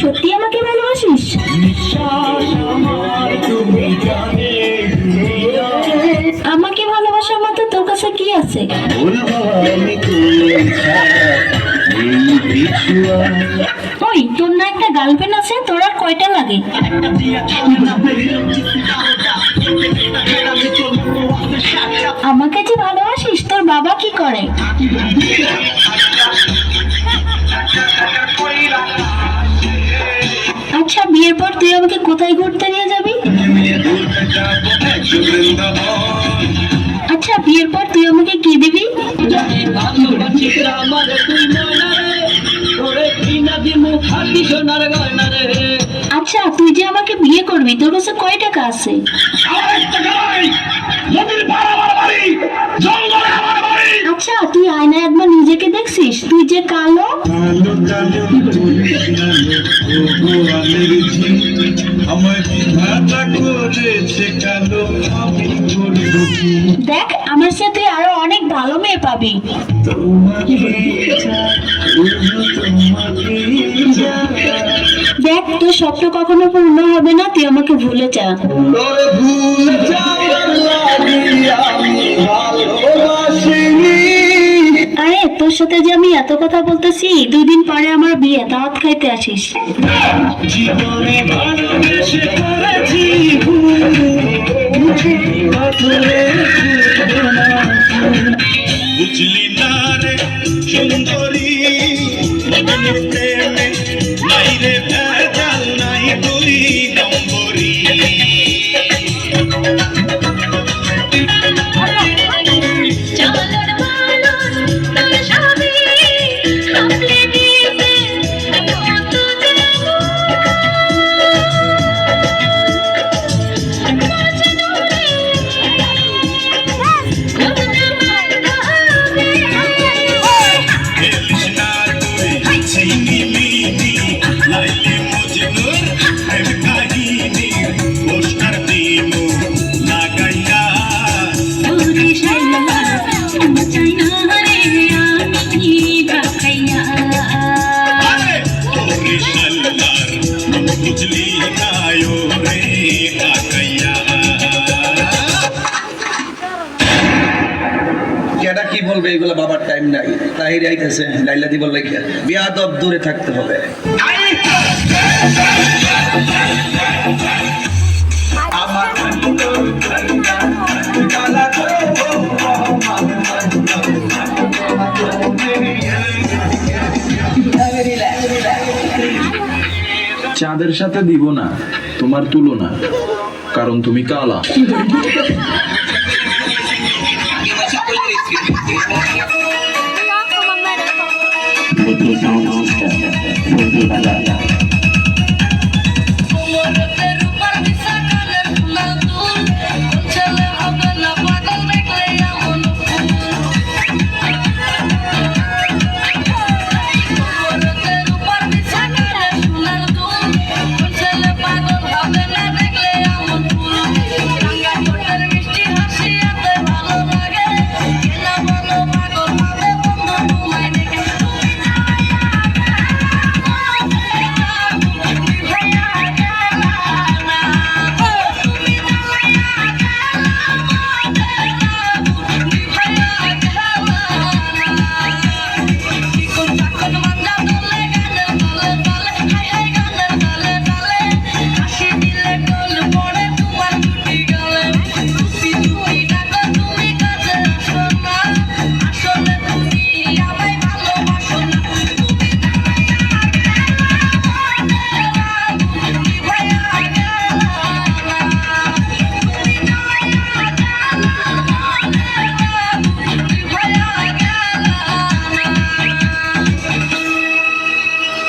সত্যি আমাকে ভালোবাসিস? আমাকে ভালোবাসার মতো তোর কাছে কি আছে? ওই তোর না একটা গার্লফ্রেন্ড আছে, তোর আর কয়টা লাগে? আমাকে যে ভালোবাসিস, তোর বাবা কি করে? আচ্ছা, বিয়ের পর তুই আমাকে কোথায় ঘুরতে নিয়ে যাবি? আচ্ছা, বিয়ের পর তুই আমাকে কি দিবি? আচ্ছা, তুই যে আমাকে বিয়ে করবি, তোর কাছে কয় টাকা আছে? আচ্ছা, তুই আয়নায় একবার নিজেকে দেখছিস? তুই যে কালো। দেখ, আমার সাথে আরো অনেক ভালো মেয়ে পাবি। দেখ, তোর স্বপ্ন কখনো পূর্ণ হবে না, তুই আমাকে ভুলে যা। আরে, তোর সাথে যে আমি এত কথা বলতেছি, 2 দিন পরে আমার বিয়ে, দাওয়াত খাইতে আসিস। বুঝলি না রে সুন্দরী, প্রেমে নাই রে ভেজাল, নাই তুই নম্বরী। কেডা কি বলবে এগুলো বাবার টাইম নাই। তাহির আইতেছে, লাইলা দি বললে কি বিয়াদব দূরে থাকতে হবে। চাঁদের সাথে দিব না তোমার তুলনা, কারণ তুমি কালা। Sound Master,